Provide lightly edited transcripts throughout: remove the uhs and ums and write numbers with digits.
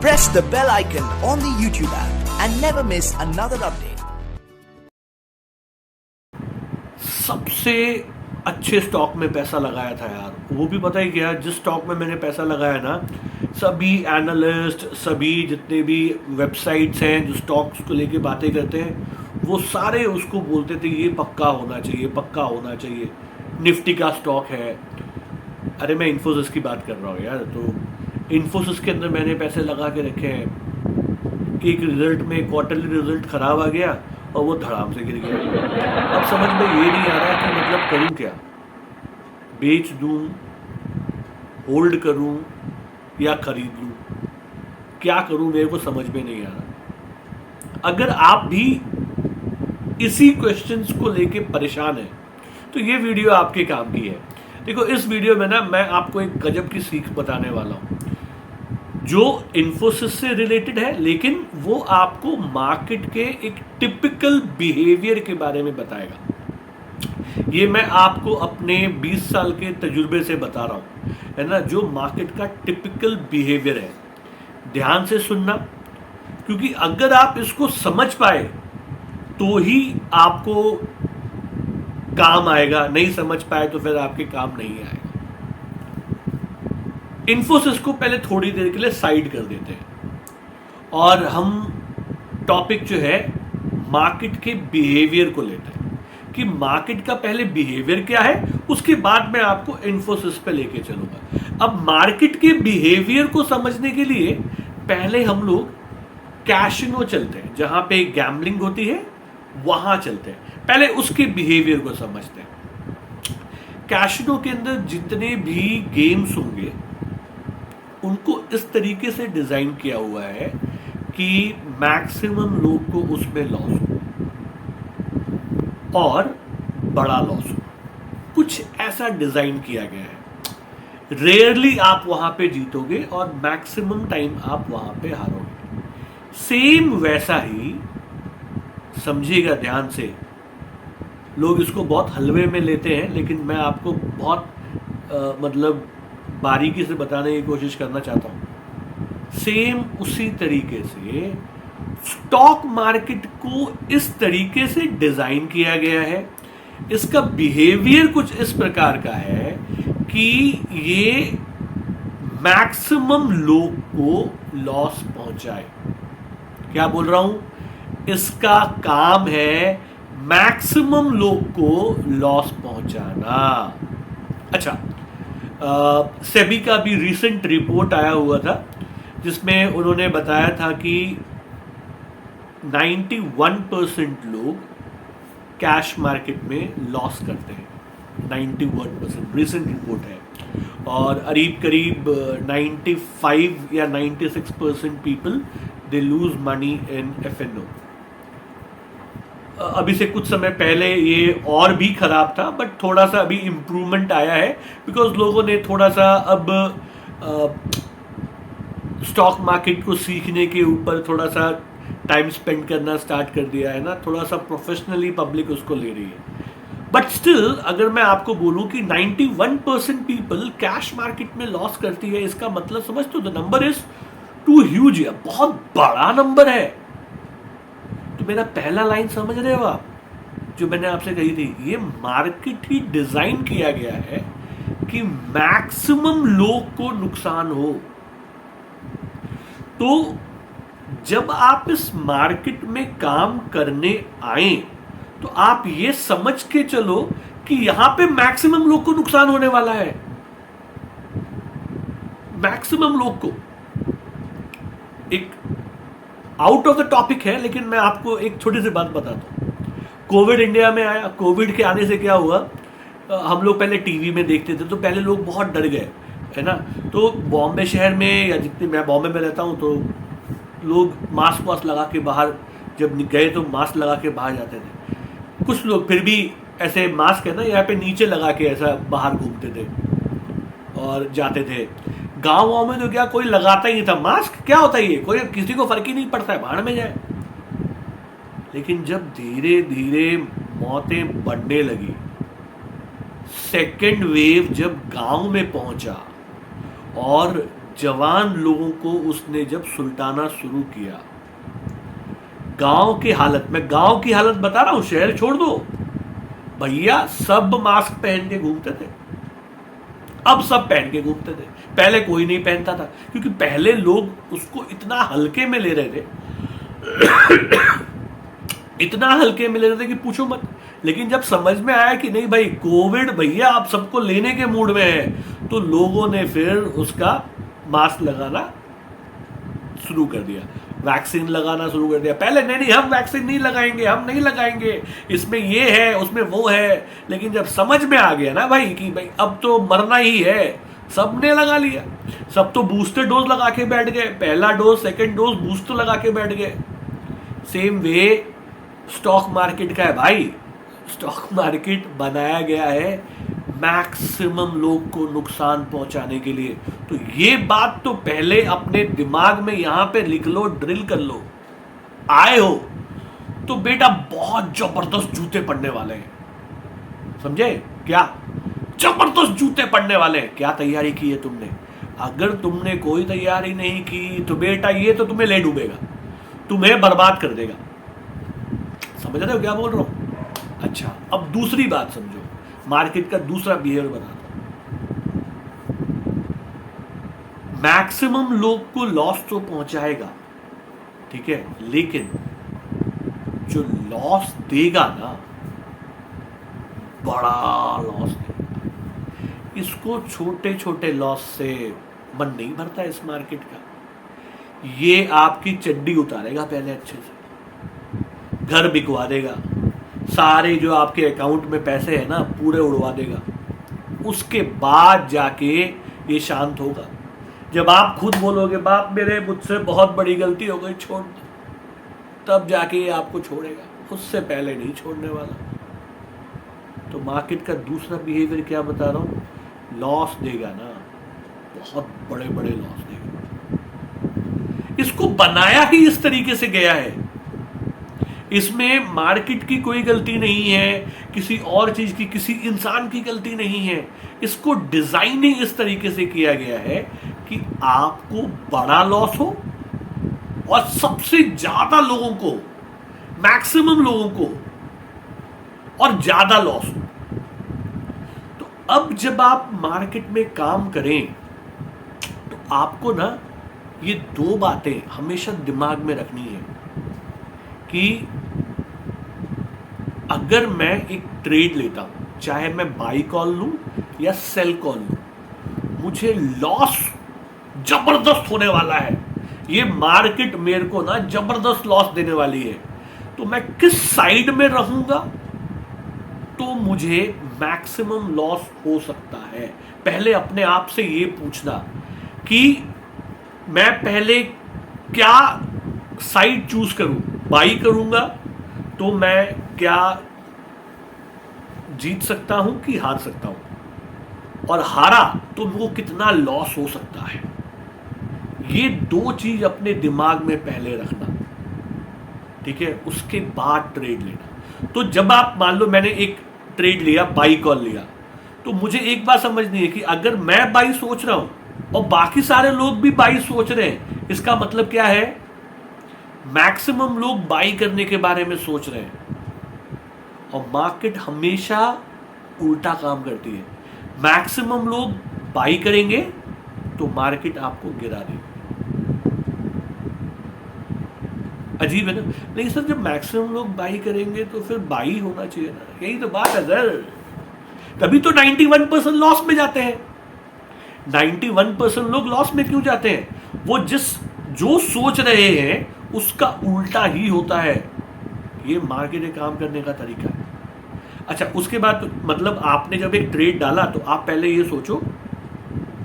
Press the bell icon on the YouTube app and never miss another update. सबसे अच्छे stock में पैसा लगाया था यार, वो भी पता ही क्या, जिस स्टॉक में मैंने पैसा लगाया ना, सभी एनालिस्ट, सभी जितने भी वेबसाइट्स हैं जो स्टॉक्स को लेके बातें करते हैं, वो सारे उसको बोलते थे ये पक्का होना चाहिए, पक्का होना चाहिए, निफ्टी का स्टॉक है। अरे मैं इन्फोसिस की बात कर रहा हूँ यार। तो इन्फोसिस के अंदर मैंने पैसे लगा के रखे हैं, एक रिजल्ट में क्वार्टरली रिजल्ट खराब आ गया और वो धड़ाम से गिर गया। अब समझ में ये नहीं आ रहा कि मतलब करूं क्या, बेच दूं, होल्ड करूं या खरीद लूं, क्या करूं, मेरे को समझ में नहीं आ रहा। अगर आप भी इसी क्वेश्चंस को लेके परेशान हैं तो ये वीडियो आपके काम की है। देखो, इस वीडियो में ना मैं आपको एक गजब की सीख बताने वाला हूं जो इन्फोसिस से रिलेटेड है, लेकिन वो आपको मार्केट के एक टिपिकल बिहेवियर के बारे में बताएगा। ये मैं आपको अपने 20 साल के तजुर्बे से बता रहा हूं, है ना, जो मार्केट का टिपिकल बिहेवियर है। ध्यान से सुनना, क्योंकि अगर आप इसको समझ पाए तो ही आपको काम आएगा, नहीं समझ पाए तो फिर आपके काम नहीं आएगा। इन्फोसिस को पहले थोड़ी देर के लिए साइड कर देते हैं और हम टॉपिक जो है मार्केट के बिहेवियर को लेते हैं कि मार्केट का पहले बिहेवियर क्या है, उसके बाद मैं आपको इन्फोसिस पे लेके चलूंगा। अब मार्केट के बिहेवियर को समझने के लिए पहले हम लोग कैसिनो चलते हैं, जहां पे गैम्बलिंग होती है, वहां चलते हैं, पहले उसके बिहेवियर को समझते हैं। कैसिनो के अंदर जितने भी गेम्स होंगे उनको इस तरीके से डिजाइन किया हुआ है कि मैक्सिमम लोग को उसमें लॉस हो और बड़ा लॉस हो, कुछ ऐसा डिजाइन किया गया है। रेयरली आप वहां पे जीतोगे और मैक्सिमम टाइम आप वहां पे हारोगे। सेम वैसा ही समझिएगा ध्यान से, लोग इसको बहुत हलवे में लेते हैं, लेकिन मैं आपको बहुत मतलब बारीकी से बताने की कोशिश करना चाहता हूं। सेम उसी तरीके से स्टॉक मार्केट को इस तरीके से डिजाइन किया गया है, इसका बिहेवियर कुछ इस प्रकार का है कि ये मैक्सिमम लोग को लॉस पहुंचाए। क्या बोल रहा हूं, इसका काम है मैक्सिमम लोग को लॉस पहुंचाना। अच्छा, सेबी का भी रिसेंट रिपोर्ट आया हुआ था जिसमें उन्होंने बताया था कि 91% लोग कैश मार्केट में लॉस करते हैं। 91% रिसेंट रिपोर्ट है, और करीब 95 या 96% people they lose money in FNO. अभी से कुछ समय पहले ये और भी खराब था, बट थोड़ा सा अभी इम्प्रूवमेंट आया है, बिकॉज लोगों ने थोड़ा सा अब स्टॉक मार्केट को सीखने के ऊपर थोड़ा सा टाइम स्पेंड करना स्टार्ट कर दिया है ना, थोड़ा सा प्रोफेशनली पब्लिक उसको ले रही है। बट स्टिल अगर मैं आपको बोलूं कि 91% पीपल कैश मार्केट में लॉस करती है, इसका मतलब समझ, तो the number is too huge है, बहुत बड़ा नंबर है। तो मेरा पहला लाइन समझ रहे हो आप, जो मैंने आपसे कही थी, ये मार्केट ही डिजाइन किया गया है कि मैक्सिमम लोग को नुकसान हो। तो जब आप इस मार्केट में काम करने आए तो आप ये समझ के चलो कि यहां पे मैक्सिमम लोग को नुकसान होने वाला है, मैक्सिमम लोग को। एक आउट ऑफ द टॉपिक है, लेकिन मैं आपको एक छोटी सी बात बताता हूँ। कोविड इंडिया में आया, कोविड के आने से क्या हुआ, हम लोग पहले टीवी में देखते थे तो पहले लोग बहुत डर गए, है ना। तो बॉम्बे शहर में, या जितने, मैं बॉम्बे में रहता हूँ, तो लोग मास्क वास्क लगा के बाहर जब गए तो मास्क लगा के बाहर जाते थे। कुछ लोग फिर भी ऐसे मास्क है ना यहाँ पे नीचे लगा के ऐसा बाहर घूमते थे और जाते थे। गाँव में तो क्या कोई लगाता ही नहीं था मास्क, क्या होता है ये, कोई किसी को फर्क ही नहीं पड़ता है, बाहर में जाए। लेकिन जब धीरे धीरे मौतें बढ़ने लगी, सेकेंड वेव जब गांव में पहुंचा और जवान लोगों को उसने जब सुलटाना शुरू किया, गांव की हालत, मैं गांव की हालत बता रहा हूं, शहर छोड़ दो भैया, सब मास्क पहन के घूमते थे। अब सब पहन के घूमते थे, पहले कोई नहीं पहनता था, क्योंकि पहले लोग उसको इतना हल्के में ले रहे थे इतना हल्के में ले रहे थे कि पूछो मत। लेकिन जब समझ में आया कि नहीं भाई, कोविड भैया आप सबको लेने के मूड में है, तो लोगों ने फिर उसका मास्क लगाना शुरू कर दिया, वैक्सीन लगाना शुरू कर दिया। पहले नहीं हम वैक्सीन नहीं लगाएंगे, हम नहीं लगाएंगे, इसमें ये है उसमें वो है। लेकिन जब समझ में आ गया ना भाई कि भाई अब तो मरना ही है, सबने लगा लिया। सब तो बूस्टर डोज लगा के बैठ गए, पहला डोज सेकंड डोज बूस्टर लगा के बैठ गए। सेम वे स्टॉक मार्केट का है भाई। स्टॉक मार्केट बनाया गया है मैक्सिमम लोग को नुकसान पहुंचाने के लिए। तो ये बात तो पहले अपने दिमाग में यहां पे लिख लो, ड्रिल कर लो। आए हो तो बेटा बहुत जबरदस्त जूते पड़ने वाले हैं, समझे क्या? जबरदस्त जूते पड़ने वाले हैं। क्या तैयारी की है तुमने? अगर तुमने कोई तैयारी नहीं की तो बेटा ये तो तुम्हें ले डूबेगा, तुम्हें बर्बाद कर देगा। समझ रहे हो क्या बोल रहा हूं? अच्छा, अब दूसरी बात समझो, मार्केट का दूसरा बिहेवियर बताता हूं। मैक्सिमम लोग को लॉस तो पहुंचाएगा, ठीक है, लेकिन जो लॉस देगा ना, बड़ा लॉस देगा। इसको छोटे छोटे लॉस से मन नहीं भरता इस मार्केट का। ये आपकी चड्डी उतारेगा पहले अच्छे से, घर बिकवा देगा, सारे जो आपके अकाउंट में पैसे हैं ना पूरे उड़वा देगा। उसके बाद जाके ये शांत होगा, जब आप खुद बोलोगे बाप मेरे मुझसे बहुत बड़ी गलती हो गई, छोड़ दो, तब जाके ये आपको छोड़ेगा, उससे पहले नहीं छोड़ने वाला। तो मार्केट का दूसरा बिहेवियर क्या बता रहा हूं, लॉस देगा ना, बहुत बड़े बड़े लॉस देगा। इसको बनाया ही इस तरीके से गया है, इसमें मार्केट की कोई गलती नहीं है, किसी और चीज की, किसी इंसान की गलती नहीं है। इसको डिजाइन ही इस तरीके से किया गया है कि आपको बड़ा लॉस हो और सबसे ज्यादा लोगों को, मैक्सिमम लोगों को और ज्यादा लॉस हो। तो अब जब आप मार्केट में काम करें तो आपको ना ये दो बातें हमेशा दिमाग में रखनी है कि अगर मैं एक ट्रेड लेता हूं, चाहे मैं बाई कॉल लूं या सेल कॉल लूं, मुझे लॉस जबरदस्त होने वाला है, ये मार्केट मेरे को ना जबरदस्त लॉस देने वाली है, तो मैं किस साइड में रहूंगा तो मुझे मैक्सिमम लॉस हो सकता है। पहले अपने आप से ये पूछना कि मैं पहले क्या साइड चूज करूं। बाई करूंगा तो मैं क्या जीत सकता हूं कि हार सकता हूं, और हारा तो मुझको कितना लॉस हो सकता है। ये दो चीज अपने दिमाग में पहले रखना, ठीक है, उसके बाद ट्रेड लेना। तो जब आप मान लो मैंने एक ट्रेड लिया, बाई कॉल लिया, तो मुझे एक बात समझनी है कि अगर मैं बाई सोच रहा हूं और बाकी सारे लोग भी बाई सोच रहे हैं, इसका मतलब क्या है, मैक्सिमम लोग बाई करने के बारे में सोच रहे हैं। और मार्केट हमेशा उल्टा काम करती है, मैक्सिमम लोग बाई करेंगे तो मार्केट आपको गिरा देगी। अजीब है ना? लेकिन सर जब मैक्सिमम लोग बाई करेंगे तो फिर बाई होना चाहिए ना, यही तो बात है सर। तभी तो 91% लॉस में जाते हैं। 91% लोग लॉस में क्यों जाते हैं? वो जो सोच रहे हैं उसका उल्टा ही होता है। ये मार्केट में काम करने का तरीका है। अच्छा, उसके बाद मतलब आपने जब एक ट्रेड डाला तो आप पहले ये सोचो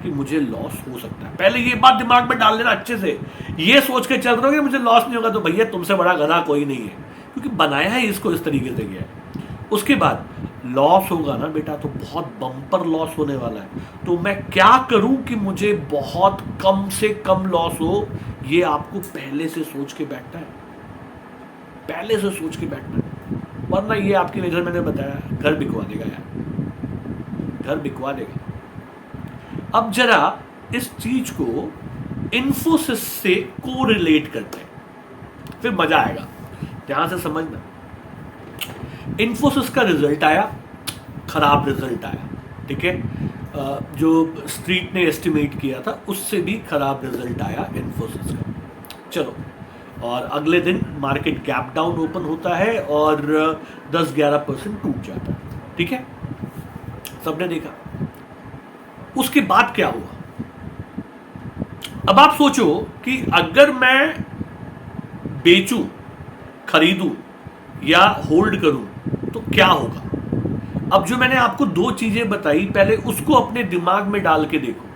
कि मुझे लॉस हो सकता है, पहले ये बात दिमाग में डाल लेना अच्छे से। ये सोच के चल रहे हो कि मुझे लॉस नहीं होगा, तो भैया तुमसे बड़ा गधा कोई नहीं है, क्योंकि बनाया है इसको इस तरीके से गया है। उसके बाद लॉस होगा ना बेटा, तो बहुत बम्पर लॉस होने वाला है। तो मैं क्या करूं कि मुझे बहुत कम से कम लॉस हो, ये आपको पहले से सोच के बैठना है, पहले से सोच के बैठना है, वरना ये आपकी नजर, मैंने बताया, घर बिकवा देगा यार, घर बिकवा देगा। अब जरा इस चीज को इन्फोसिस से कोरिलेट करते हैं, फिर मजा आएगा। ध्यान से समझना, इन्फोसिस का रिजल्ट आया, खराब रिजल्ट आया, ठीक है। जो स्ट्रीट ने एस्टिमेट किया था उससे भी खराब रिजल्ट आया इन्फोसिस का। चलो, और अगले दिन मार्केट गैप डाउन ओपन होता है और 10-11% टूट जाता है, ठीक है, सबने देखा। उसके बाद क्या हुआ? अब आप सोचो कि अगर मैं बेचूं, खरीदूं या होल्ड करूं तो क्या होगा। अब जो मैंने आपको दो चीजें बताई, पहले उसको अपने दिमाग में डाल के देखो।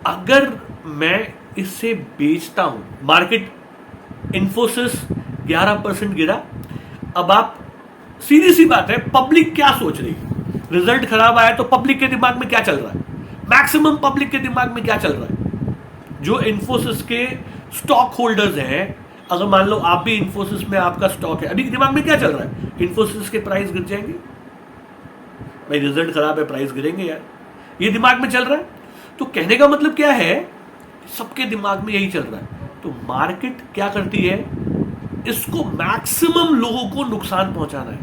अगर मैं इसे बेचता हूं, मार्केट इन्फोसिस 11% गिरा, अब आप सीधी सी बात है, पब्लिक क्या सोच रही है? रिजल्ट खराब आया तो पब्लिक के दिमाग में क्या चल रहा है? मैक्सिमम पब्लिक के दिमाग में क्या चल रहा है? जो इन्फोसिस के स्टॉक होल्डर्स हैं, अगर मान लो आप भी इन्फोसिस में आपका स्टॉक है, अभी दिमाग में क्या चल रहा है? इन्फोसिस के प्राइस गिर जाएंगे, भाई रिजल्ट खराब है, प्राइस गिरेंगे यार, ये दिमाग में चल रहा है। तो कहने का मतलब क्या है, सबके दिमाग में यही चल रहा है। तो मार्केट क्या करती है, इसको मैक्सिमम लोगों को नुकसान पहुंचाना है,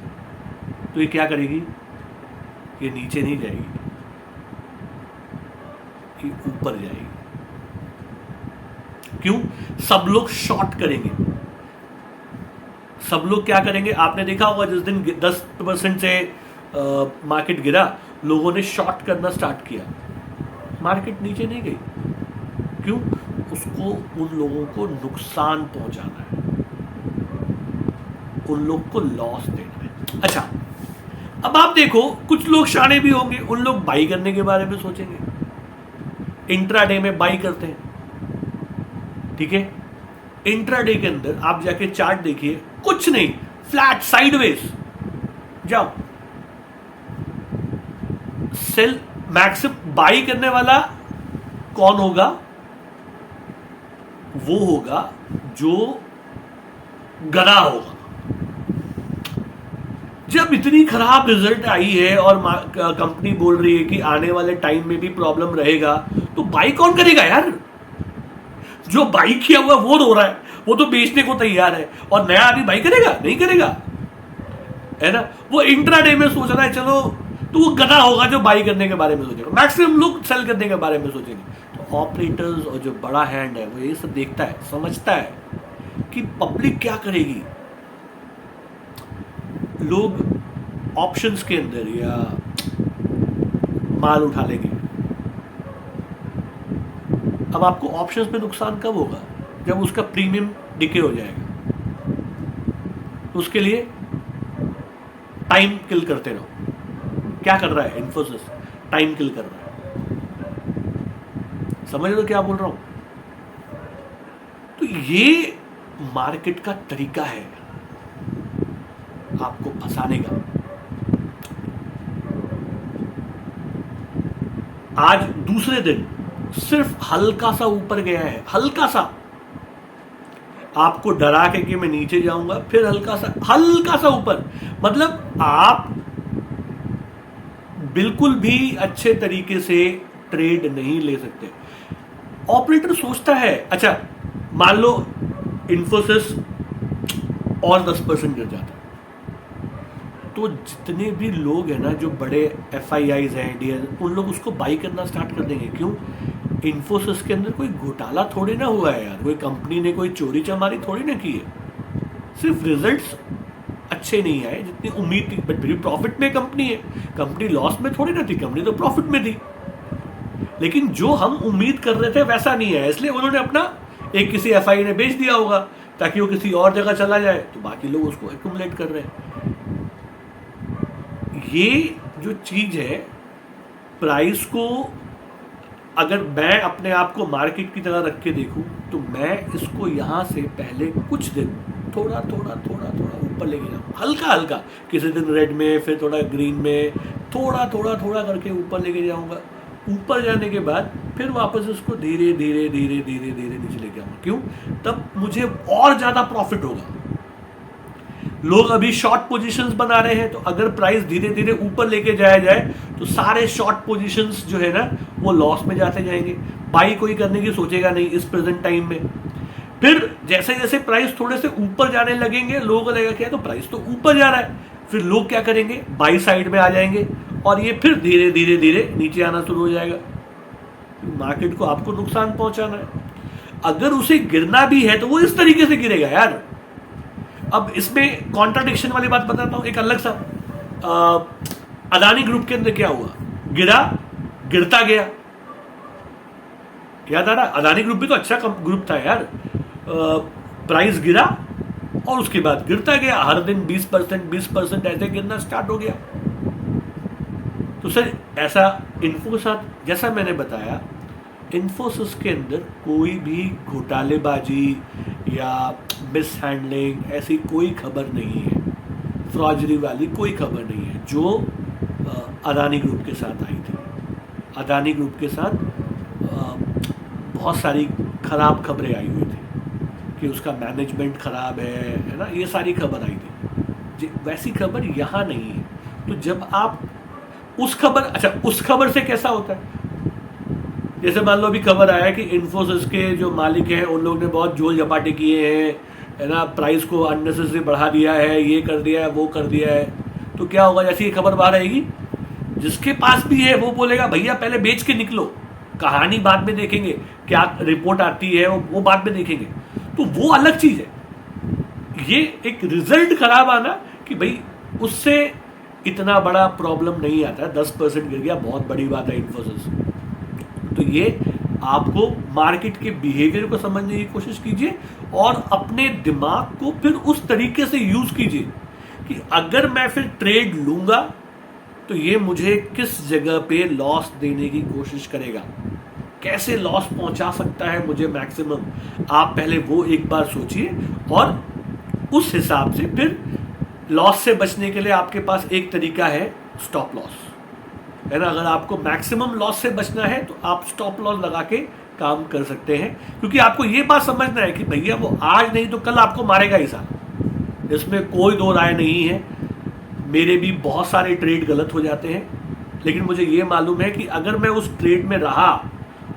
तो ये क्या करेगी? ये नीचे नहीं जाएगी, ये ऊपर जाएगी। क्यों? सब लोग शॉर्ट करेंगे। सब लोग क्या करेंगे? आपने देखा होगा जिस दिन 10% से मार्केट गिरा, लोगों ने शॉर्ट करना स्टार्ट किया, मार्केट नीचे नहीं गई। क्यों? उसको उन लोगों को नुकसान पहुंचाना है, उन लोग को लॉस देना है। अच्छा, अब आप देखो, कुछ लोग शाणे भी होंगे, उन लोग बाई करने के बारे में सोचेंगे, इंट्राडे में बाई करते हैं, ठीक है। इंट्राडे के अंदर आप जाके चार्ट देखिए, कुछ नहीं, फ्लैट साइडवेज जाओ, सेल मैक्सिमम बाई करने वाला कौन होगा? वो होगा जो गधा होगा। जब इतनी खराब रिजल्ट आई है और कंपनी बोल रही है कि आने वाले टाइम में भी प्रॉब्लम रहेगा, तो बाई कौन करेगा यार? जो बाई किया हुआ वो रो रहा है, वो तो बेचने को तैयार है, और नया आदमी बाई करेगा? नहीं करेगा, है ना। वो इंट्राडे में सोच रहा है, चलो, तो वो गधा होगा जो बाई करने के बारे में सोचेगा। मैक्सिमम लोग सेल करने के बारे में सोचेंगे। तो ऑपरेटर्स और जो बड़ा हैंड है वो ये सब देखता है, समझता है कि पब्लिक क्या करेगी। लोग ऑप्शंस के अंदर या माल उठा लेंगे। अब आपको ऑप्शंस में नुकसान कब होगा? जब उसका प्रीमियम डिके हो जाएगा। उसके लिए टाइम किल करते रहो। क्या कर रहा है इन्फोसिस? टाइम किल कर रहा है। समझ लो क्या बोल रहा हूं? तो ये मार्केट का तरीका है आपको फंसाने का। आज दूसरे दिन सिर्फ हल्का सा ऊपर गया है, हल्का सा, आपको डरा के कि मैं नीचे जाऊंगा, फिर हल्का सा ऊपर। मतलब आप बिल्कुल भी अच्छे तरीके से ट्रेड नहीं ले सकते। ऑपरेटर सोचता है, अच्छा मान लो इन्फोसिस और 10% गिर जाता, तो जितने भी लोग हैं ना, जो बड़े FIIs हैं, डीएल, उन लोग उसको बाई करना स्टार्ट कर देंगे। क्यों? इन्फोसिस के अंदर कोई घोटाला थोड़ी ना हुआ है यार, कोई कंपनी ने कोई चोरी चमारी थोड़ी ना की है, सिर्फ रिजल्ट्स अच्छे नहीं आए जितनी उम्मीद थी। बट फिर प्रॉफिट में कंपनी है, कंपनी लॉस में थोड़ी ना थी, कंपनी तो प्रॉफिट में थी। लेकिन जो हम उम्मीद कर रहे थे वैसा नहीं है, इसलिए उन्होंने अपना एक किसी FI ने बेच दिया होगा ताकि वो किसी और जगह चला जाए, तो बाकी लोग उसको एक्यूमुलेट कर रहे हैं। ये जो चीज है, प्राइस को अगर मैं अपने आप को मार्केट की तरह रख के देखूं, तो मैं इसको यहां से पहले कुछ दिन थोड़ा ऊपर लेके जाऊं, हल्का, किसी दिन रेड में, फिर थोड़ा ग्रीन में, थोड़ा करके ऊपर लेके जाऊंगा। ऊपर जाने के बाद फिर वापस इसको धीरे धीरे नीचे लेके आऊंगा। क्यों? तब मुझे और ज्यादा प्रॉफिट होगा। लोग अभी शॉर्ट पोजीशंस बना रहे हैं, तो अगर प्राइस धीरे धीरे ऊपर लेके जाया जाए तो सारे शॉर्ट पोजीशंस जो है ना, वो लॉस में जाते जाएंगे, बाई कोई करने की सोचेगा नहीं इस प्रेजेंट टाइम में। फिर जैसे जैसे प्राइस थोड़े से ऊपर जाने लगेंगे, लोगों को लगेगा क्या तो प्राइस तो ऊपर जा रहा है, फिर लोग क्या करेंगे, बाई साइड में आ जाएंगे और ये फिर धीरे धीरे धीरे नीचे आना शुरू हो जाएगा। मार्केट को आपको नुकसान पहुंचाना है। अगर उसे गिरना भी है तो वो इस तरीके से गिरेगा यार। अब इसमें कॉन्ट्राडिक्शन वाली बात बताता हूं एक अलग सा। अदानी ग्रुप के अंदर क्या हुआ, गिरा, गिरता गया, याद आ रहा? अदानी ग्रुप भी तो अच्छा ग्रुप था यार। प्राइस गिरा और उसके बाद गिरता गया, हर दिन 20% ऐसे गिरना स्टार्ट हो गया। तो सर ऐसा इन्फो के साथ, जैसा मैंने बताया, इन्फोसिस के अंदर कोई भी घोटालेबाजी या मिसहैंडलिंग ऐसी कोई खबर नहीं है, फ्रॉडरी वाली कोई खबर नहीं है जो अदानी ग्रुप के साथ आई थी। अदानी ग्रुप के साथ बहुत सारी खराब खबरें आई हुई थी कि उसका मैनेजमेंट खराब है ना, ये सारी खबर आई थी। वैसी खबर यहाँ नहीं है। तो जब आप उस खबर से कैसा होता है, जैसे मान लो अभी खबर आया कि इन्फोसिस के जो मालिक हैं उन लोगों ने बहुत झोल झपाटे किए हैं, है ना, प्राइस को अननेसेसरी बढ़ा दिया है, ये कर दिया है, वो कर दिया है, तो क्या होगा, जैसे ये खबर बाहर आएगी, जिसके पास भी है वो बोलेगा भैया पहले बेच के निकलो, कहानी बाद में देखेंगे, क्या रिपोर्ट आती है वो बाद में देखेंगे। तो वो अलग चीज है। ये एक रिजल्ट खराब आना कि भाई उससे इतना बड़ा प्रॉब्लम नहीं आता है, 10% गिर गया बहुत बड़ी बात है इन्फोसिस। तो ये आपको मार्केट के बिहेवियर को समझने की कोशिश कीजिए और अपने दिमाग को फिर उस तरीके से यूज कीजिए कि अगर मैं फिर ट्रेड लूंगा तो ये मुझे किस जगह पे लॉस देने की कोशिश करेगा, कैसे लॉस पहुंचा सकता है मुझे मैक्सिमम। आप पहले वो एक बार सोचिए और उस हिसाब से फिर लॉस से बचने के लिए आपके पास एक तरीका है स्टॉप लॉस, है ना। अगर आपको मैक्सिमम लॉस से बचना है तो आप स्टॉप लॉस लगा के काम कर सकते हैं, क्योंकि आपको ये बात समझना है कि भैया वो आज नहीं तो कल आपको मारेगा ही साहब, इसमें कोई दो राय नहीं है। मेरे भी बहुत सारे ट्रेड गलत हो जाते हैं, लेकिन मुझे ये मालूम है कि अगर मैं उस ट्रेड में रहा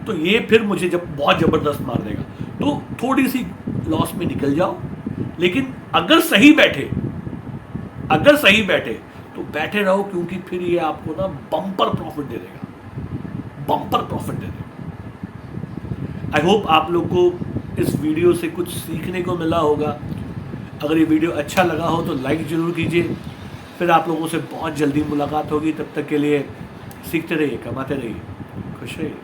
तो ये फिर मुझे जब बहुत जबरदस्त मार देगा, तो थोड़ी सी लॉस में निकल जाओ। लेकिन अगर सही बैठे तो बैठे रहो, क्योंकि फिर ये आपको ना बम्पर प्रॉफिट दे देगा। आई होप आप लोग को इस वीडियो से कुछ सीखने को मिला होगा। अगर ये वीडियो अच्छा लगा हो तो लाइक जरूर कीजिए। फिर आप लोगों से बहुत जल्दी मुलाकात होगी। तब तक के लिए सीखते रहिए, कमाते रहिए, खुश रहिए।